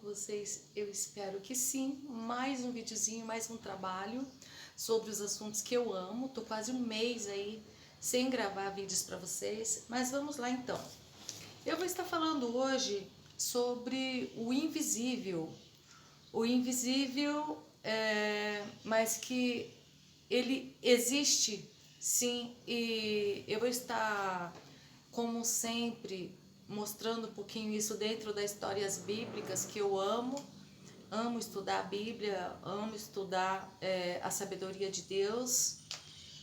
com vocês? Eu espero que sim. Mais um videozinho, mais um trabalho sobre os assuntos que eu amo. Tô quase um mês aí sem gravar vídeos para vocês, mas vamos lá então. Eu vou estar falando hoje sobre o invisível. O invisível, mas que ele existe sim, e eu vou estar, como sempre, mostrando um pouquinho isso dentro das histórias bíblicas que eu amo. Amo estudar a Bíblia, amo estudar a sabedoria de Deus.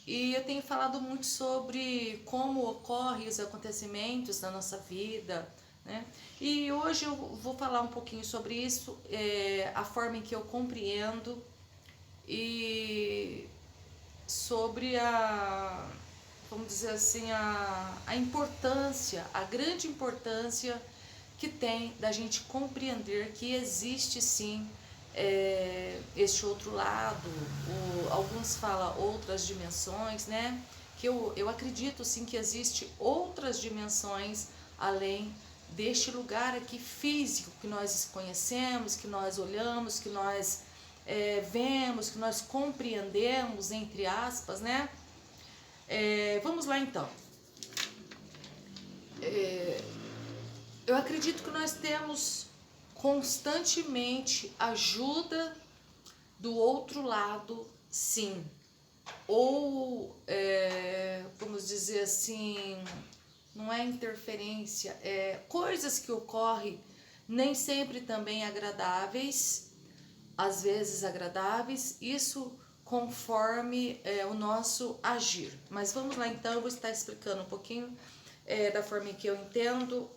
E eu tenho falado muito sobre como ocorrem os acontecimentos na nossa vida, né? E hoje eu vou falar um pouquinho sobre isso, a forma em que eu compreendo e sobre vamos dizer assim, a importância, a grande importância que tem da gente compreender que existe sim este outro lado, alguns falam outras dimensões, né? Que eu acredito sim que existe outras dimensões além deste lugar aqui físico que nós conhecemos, que nós olhamos, que nós vemos, que nós compreendemos, entre aspas, né? Vamos lá então. Eu acredito que nós temos constantemente ajuda do outro lado, sim. Ou, vamos dizer assim, não é interferência, coisas que ocorrem nem sempre também agradáveis, às vezes agradáveis, isso conforme o nosso agir. Mas vamos lá então, eu vou estar explicando um pouquinho da forma em que eu entendo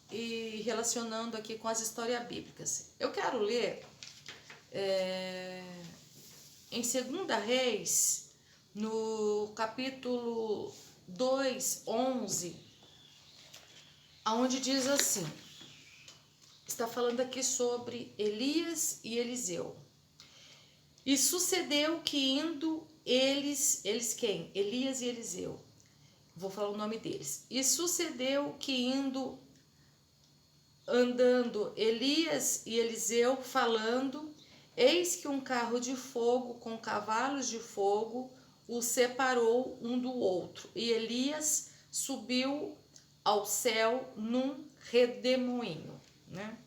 e relacionando aqui com as histórias bíblicas. Eu quero ler em 2 Reis, no capítulo 2, 11, onde diz assim, está falando aqui sobre Elias e Eliseu. E sucedeu que indo eles quem? Elias e Eliseu. Vou falar o nome deles. E sucedeu que andando Elias e Eliseu falando, eis que um carro de fogo com cavalos de fogo os separou um do outro. E Elias subiu ao céu num redemoinho, né?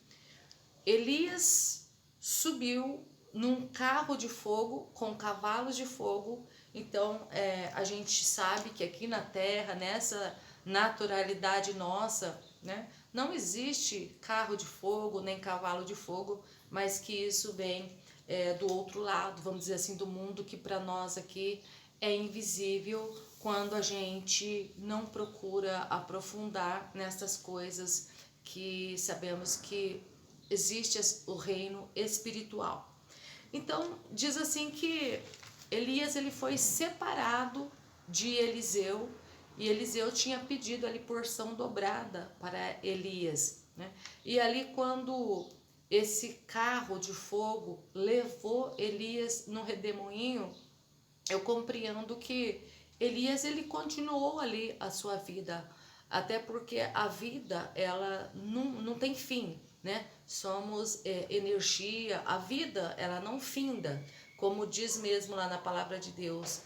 Elias subiu num carro de fogo com cavalos de fogo. Então a gente sabe que aqui na terra, nessa naturalidade nossa, né, não existe carro de fogo nem cavalo de fogo, mas que isso vem do outro lado, vamos dizer assim, do mundo que para nós aqui é invisível quando a gente não procura aprofundar nessas coisas que sabemos que existe o reino espiritual. Então diz assim que Elias ele foi separado de Eliseu, e Eliseu tinha pedido ali porção dobrada para Elias, né? E ali quando esse carro de fogo levou Elias no redemoinho, eu compreendo que Elias ele continuou ali a sua vida, até porque a vida ela não tem fim, né? Somos energia, a vida ela não finda, como diz mesmo lá na palavra de Deus,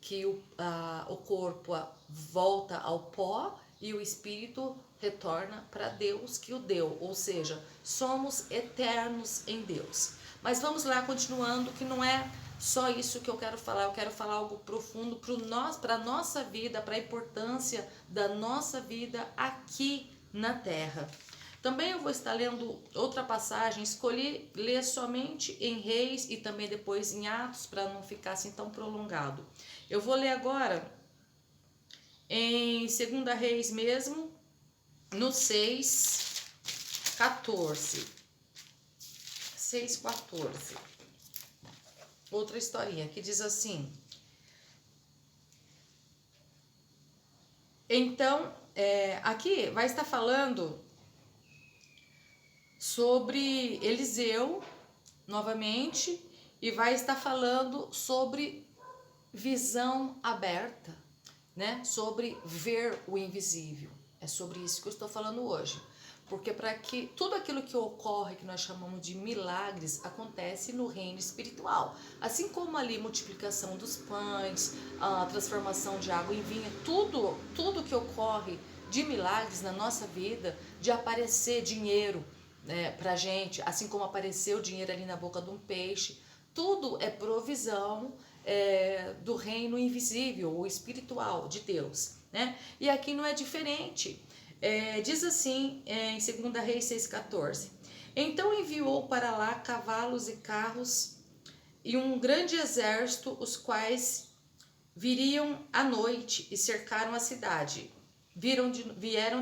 que o corpo volta ao pó e o espírito retorna para Deus que o deu, ou seja, somos eternos em Deus. Mas vamos lá, continuando, que não é só isso que eu quero falar algo profundo para a nossa vida, para a importância da nossa vida aqui na Terra. Também eu vou estar lendo outra passagem, escolhi ler somente em Reis e também depois em Atos, para não ficar assim tão prolongado. Eu vou ler agora em 2 Reis mesmo, no 6:14. 6:14. Outra historinha que diz assim: então, aqui vai estar falando sobre Eliseu novamente, e vai estar falando sobre visão aberta, né? Sobre ver o invisível. É sobre isso que eu estou falando hoje. Porque para que tudo aquilo que ocorre, que nós chamamos de milagres, acontece no reino espiritual. Assim como ali multiplicação dos pães, a transformação de água em vinho, tudo que ocorre de milagres na nossa vida, de aparecer dinheiro, né, pra gente, assim como apareceu dinheiro ali na boca de um peixe, tudo é provisão do reino invisível ou espiritual de Deus, né? E aqui não é diferente. Diz assim em 2 Reis 6,14: Então enviou para lá cavalos e carros e um grande exército, os quais viriam à noite e cercaram a cidade. Vieram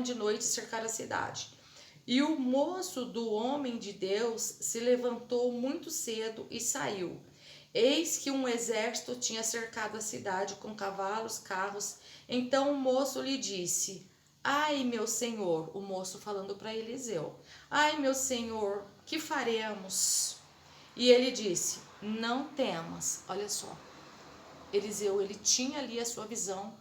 de noite e cercaram a cidade. E o moço do homem de Deus se levantou muito cedo e saiu. Eis que um exército tinha cercado a cidade com cavalos, carros. Então o moço lhe disse: Ai, meu senhor, o moço falando para Eliseu: Ai, meu senhor, que faremos? E ele disse: Não temas. Olha só, Eliseu, ele tinha ali a sua visão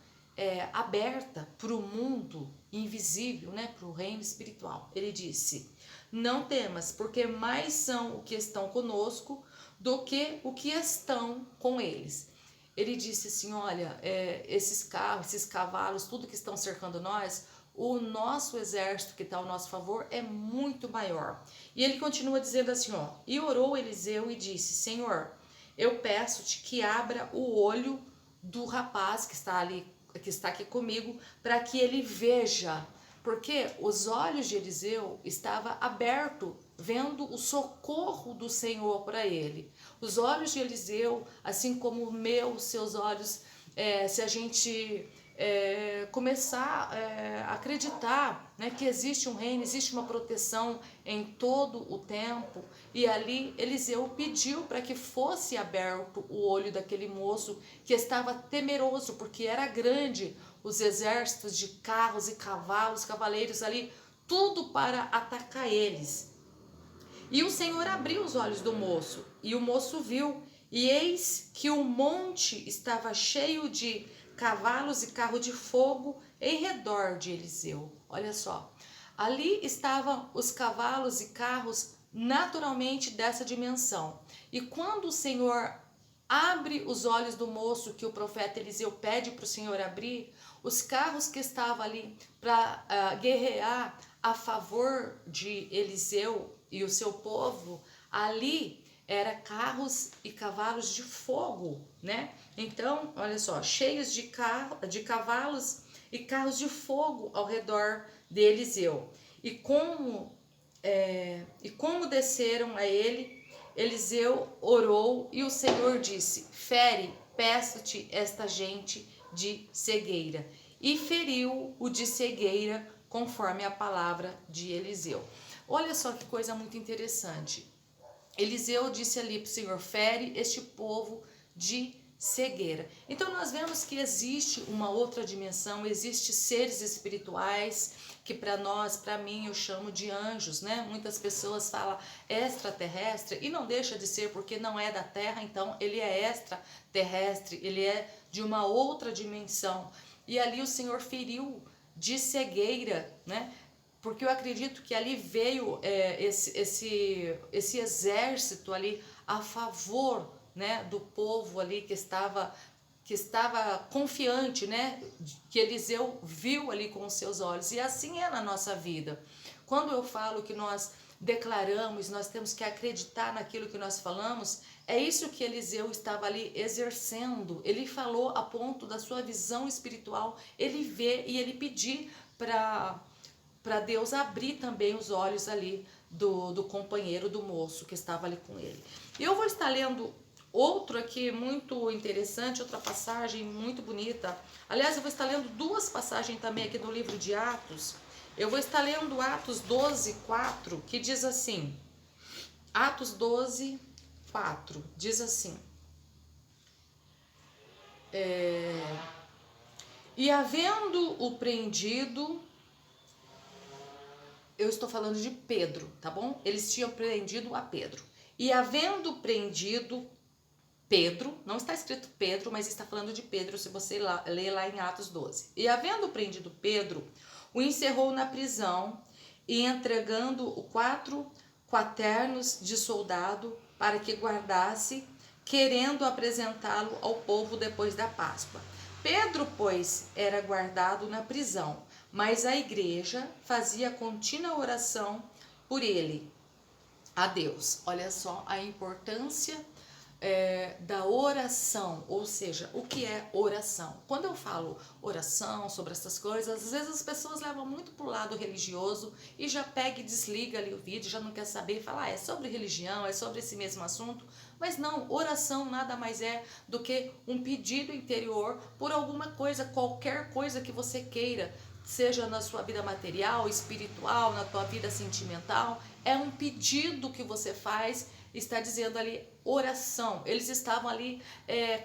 aberta para o mundo invisível, né, para o reino espiritual. Ele disse: Não temas, porque mais são o que estão conosco do que o que estão com eles. Ele disse assim: olha, esses carros, esses cavalos, tudo que estão cercando nós, o nosso exército que está ao nosso favor é muito maior. E ele continua dizendo assim, ó: E orou Eliseu e disse: Senhor, eu peço-te que abra o olho do rapaz que está ali, que está aqui comigo, para que ele veja. Porque os olhos de Eliseu estavam abertos, vendo o socorro do Senhor para ele. Os olhos de Eliseu, assim como os seus olhos, se a gente começar a acreditar, né, que existe um reino, existe uma proteção em todo o tempo, e ali Eliseu pediu para que fosse aberto o olho daquele moço que estava temeroso, porque era grande os exércitos de carros e cavalos, cavaleiros ali, tudo para atacar eles. E o Senhor abriu os olhos do moço, e o moço viu, e eis que o monte estava cheio de cavalos e carro de fogo em redor de Eliseu. Olha só, ali estavam os cavalos e carros naturalmente dessa dimensão. E quando o Senhor abre os olhos do moço, que o profeta Eliseu pede para o Senhor abrir, os carros que estavam ali para guerrear a favor de Eliseu e o seu povo, ali era carros e cavalos de fogo, né? Então, olha só, cheios de cavalos e carros de fogo ao redor de Eliseu. E como desceram a ele, Eliseu orou e o Senhor disse: Fere, peço-te, esta gente de cegueira. E feriu o de cegueira, conforme a palavra de Eliseu. Olha só que coisa muito interessante. Eliseu disse ali para o Senhor: fere este povo de cegueira. Então nós vemos que existe uma outra dimensão, existe seres espirituais que para nós, para mim, eu chamo de anjos, né? Muitas pessoas falam extraterrestre e não deixa de ser, porque não é da Terra, então ele é extraterrestre, ele é de uma outra dimensão. E ali o Senhor feriu de cegueira, né? Porque eu acredito que ali veio esse exército ali a favor, né, do povo ali que estava confiante, né, que Eliseu viu ali com os seus olhos. E assim é na nossa vida. Quando eu falo que nós declaramos, nós temos que acreditar naquilo que nós falamos, é isso que Eliseu estava ali exercendo. Ele falou a ponto da sua visão espiritual, ele vê e ele pedir para Deus abrir também os olhos ali do companheiro, do moço que estava ali com ele. Eu vou estar lendo outro aqui muito interessante, outra passagem muito bonita. Aliás, eu vou estar lendo duas passagens também aqui no livro de Atos. Eu vou estar lendo Atos 12, 4, que diz assim, Atos 12, 4, diz assim, e havendo-o prendido, eu estou falando de Pedro, tá bom? Eles tinham prendido a Pedro. E havendo prendido Pedro, não está escrito Pedro, mas está falando de Pedro, se você ler lá em Atos 12. E havendo prendido Pedro, o encerrou na prisão e entregando 4 quaternos de soldado para que guardasse, querendo apresentá-lo ao povo depois da Páscoa. Pedro, pois, era guardado na prisão, mas a igreja fazia contínua oração por ele a Deus. Olha só a importância da oração, ou seja, o que é oração? Quando eu falo oração sobre essas coisas, às vezes as pessoas levam muito pro lado religioso e já pega e desliga ali o vídeo, já não quer saber e fala, é sobre religião, é sobre esse mesmo assunto. Mas não, oração nada mais é do que um pedido interior por alguma coisa, qualquer coisa que você queira, seja na sua vida material, espiritual, na tua vida sentimental, é um pedido que você faz, está dizendo ali oração. Eles estavam ali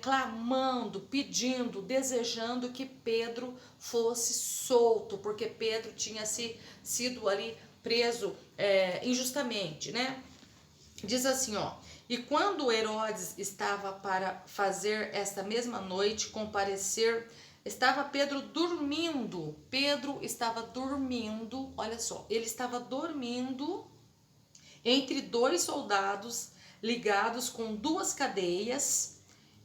clamando, pedindo, desejando que Pedro fosse solto, porque Pedro tinha sido ali preso injustamente, né? Diz assim, ó, e quando Herodes estava para fazer esta mesma noite comparecer, estava Pedro dormindo. Pedro estava dormindo, olha só, ele estava dormindo entre 2 soldados ligados com 2 cadeias,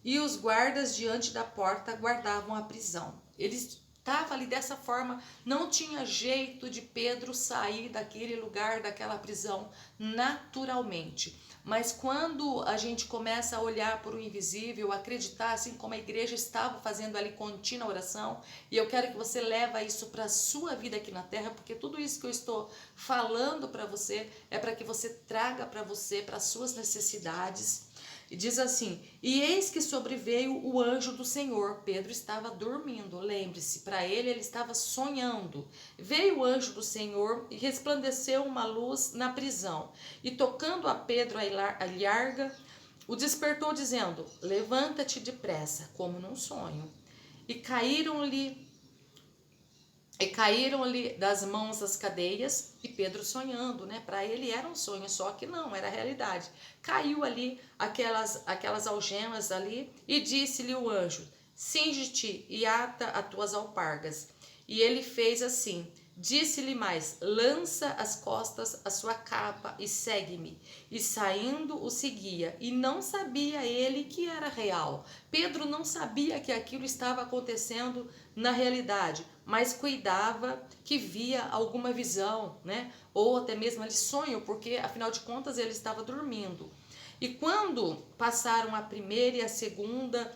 e os guardas diante da porta guardavam a prisão. Ele estava ali dessa forma, não tinha jeito de Pedro sair daquele lugar, daquela prisão, naturalmente. Mas quando a gente começa a olhar para o invisível, acreditar, assim como a igreja estava fazendo ali contínua oração, e eu quero que você leve isso para a sua vida aqui na terra, porque tudo isso que eu estou falando para você é para que você traga para você, para as suas necessidades. E diz assim, e eis que sobreveio o anjo do Senhor. Pedro estava dormindo, lembre-se, para ele estava sonhando. Veio o anjo do Senhor e resplandeceu uma luz na prisão. E tocando a Pedro a lharga, o despertou dizendo, levanta-te depressa, como num sonho. E caíram-lhe das mãos as cadeias, e Pedro sonhando, né? Para ele era um sonho, só que não, era realidade. Caiu ali aquelas algemas ali, e disse-lhe o anjo, cinge-te e ata as tuas alpargas. E ele fez assim. Disse-lhe mais, lança às costas a sua capa e segue-me. E saindo o seguia, e não sabia ele que era real. Pedro não sabia que aquilo estava acontecendo na realidade, mas cuidava que via alguma visão, né? Ou até mesmo ali sonho, porque afinal de contas ele estava dormindo. E quando passaram a primeira e a segunda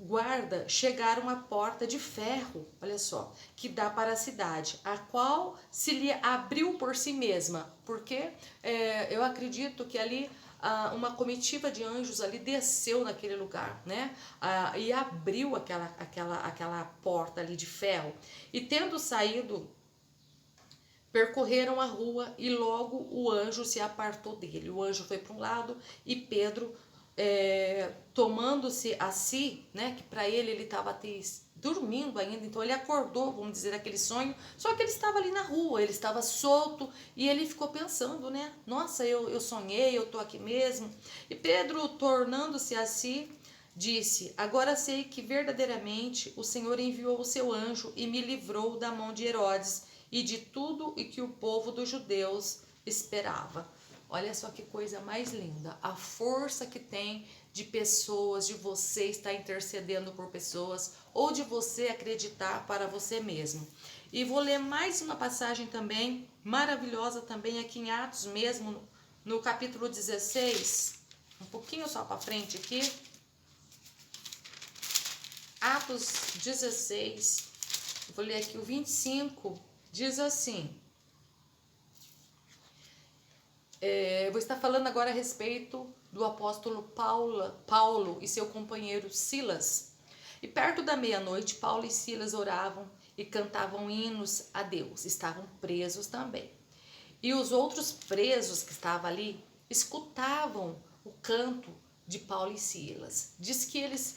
guarda, chegaram à porta de ferro, olha só, que dá para a cidade, a qual se lhe abriu por si mesma, porque eu acredito que ali uma comitiva de anjos ali desceu naquele lugar, né? E abriu aquela porta ali de ferro. E tendo saído, percorreram a rua e logo o anjo se apartou dele. O anjo foi para um lado e Pedro, tomando-se a si, né, que para ele estava dormindo ainda, então ele acordou, vamos dizer, aquele sonho, só que ele estava ali na rua, ele estava solto e ele ficou pensando, né, nossa, eu sonhei, eu tô aqui mesmo. E Pedro, tornando-se a si, disse, agora sei que verdadeiramente o Senhor enviou o seu anjo e me livrou da mão de Herodes e de tudo e que o povo dos judeus esperava. Olha só que coisa mais linda, a força que tem de pessoas, de você estar intercedendo por pessoas, ou de você acreditar para você mesmo. E vou ler mais uma passagem também, maravilhosa também, aqui em Atos mesmo, no capítulo 16, um pouquinho só para frente aqui. Atos 16, vou ler aqui o 25, diz assim... vou estar falando agora a respeito do apóstolo Paulo e seu companheiro Silas. E perto da meia-noite, Paulo e Silas oravam e cantavam hinos a Deus. Estavam presos também. E os outros presos que estavam ali escutavam o canto de Paulo e Silas. Diz que eles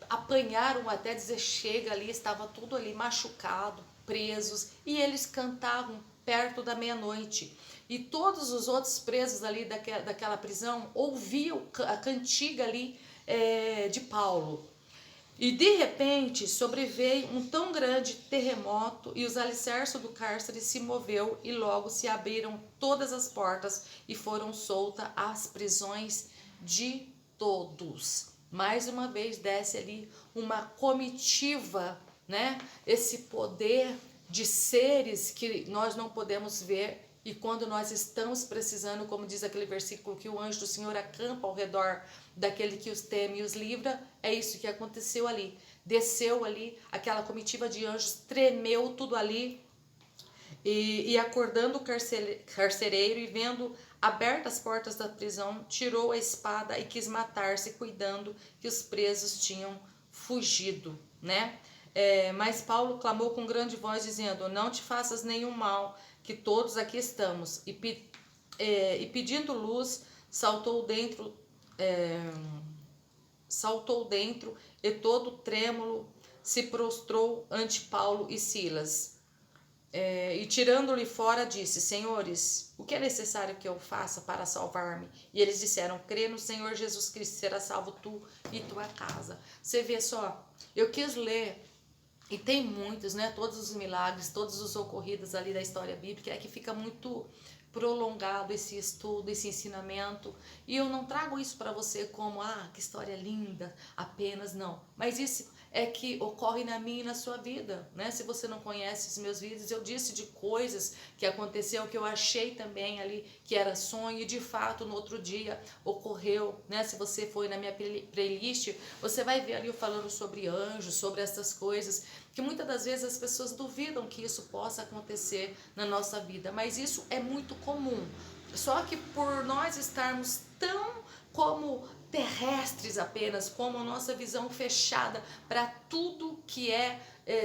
apanharam até dizer chega ali, estava tudo ali machucado, presos, e eles cantavam perto da meia-noite. E todos os outros presos ali daquela prisão ouviam a cantiga ali de Paulo. E de repente sobreveio um tão grande terremoto e os alicerces do cárcere se moveu e logo se abriram todas as portas e foram soltas as prisões de todos. Mais uma vez desce ali uma comitiva, né? Esse poder de seres que nós não podemos ver. E quando nós estamos precisando, como diz aquele versículo, que o anjo do Senhor acampa ao redor daquele que os teme e os livra, é isso que aconteceu ali. Desceu ali, aquela comitiva de anjos tremeu tudo ali, e acordando o carcereiro e vendo abertas as portas da prisão, tirou a espada e quis matar-se, cuidando que os presos tinham fugido, né? Mas Paulo clamou com grande voz, dizendo: não te faças nenhum mal, que todos aqui estamos. E pedindo luz, saltou dentro, e todo trêmulo se prostrou ante Paulo e Silas. E tirando-lhe fora, disse: Senhores, o que é necessário que eu faça para salvar-me? E eles disseram: crê no Senhor Jesus Cristo, será salvo tu e tua casa. Você vê só, eu quis ler, e tem muitos, né? Todos os milagres, todos os ocorridos ali da história bíblica, é que fica muito prolongado esse estudo, esse ensinamento. E eu não trago isso para você como, que história linda, apenas, não. Mas isso é que ocorre na minha e na sua vida, né? Se você não conhece os meus vídeos, eu disse de coisas que aconteceu, que eu achei também ali que era sonho, e de fato no outro dia ocorreu, né? Se você foi na minha playlist, você vai ver ali eu falando sobre anjos, sobre essas coisas, que muitas das vezes as pessoas duvidam que isso possa acontecer na nossa vida, mas isso é muito comum. Só que por nós estarmos tão como terrestres apenas, como a nossa visão fechada para tudo que é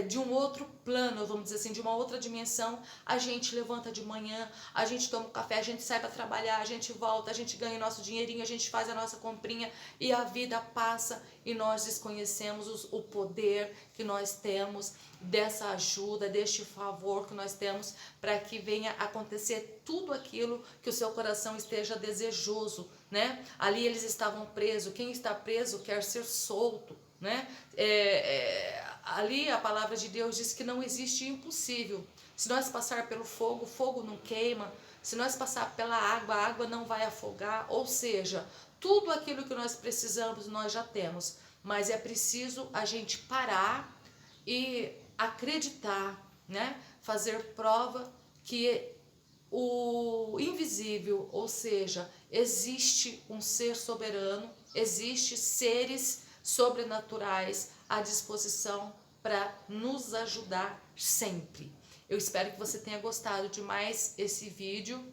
de um outro plano, vamos dizer assim, de uma outra dimensão, a gente levanta de manhã, a gente toma um café, a gente sai para trabalhar, a gente volta, a gente ganha nosso dinheirinho, a gente faz a nossa comprinha e a vida passa e nós desconhecemos o poder que nós temos dessa ajuda, deste favor que nós temos para que venha acontecer tudo aquilo que o seu coração esteja desejoso, né? Ali eles estavam presos, quem está preso quer ser solto, né? Ali a palavra de Deus diz que não existe impossível. Se nós passar pelo fogo, o fogo não queima. Se nós passar pela água, a água não vai afogar. Ou seja, tudo aquilo que nós precisamos nós já temos. Mas é preciso a gente parar e acreditar, né? Fazer prova que o invisível, ou seja, existe um ser soberano, existe seres sobrenaturais à disposição para nos ajudar sempre. Eu espero que você tenha gostado de mais esse vídeo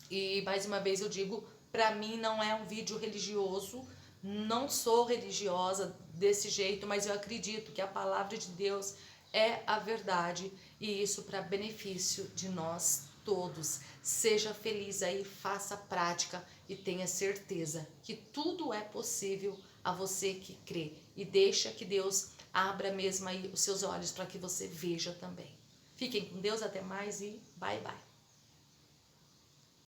e mais uma vez eu digo, para mim não é um vídeo religioso, não sou religiosa desse jeito, mas eu acredito que a palavra de Deus é a verdade e isso para benefício de nós todos. Seja feliz aí, faça prática e tenha certeza que tudo é possível a você que crê. E deixa que Deus abra mesmo aí os seus olhos para que você veja também. Fiquem com Deus, até mais e bye bye.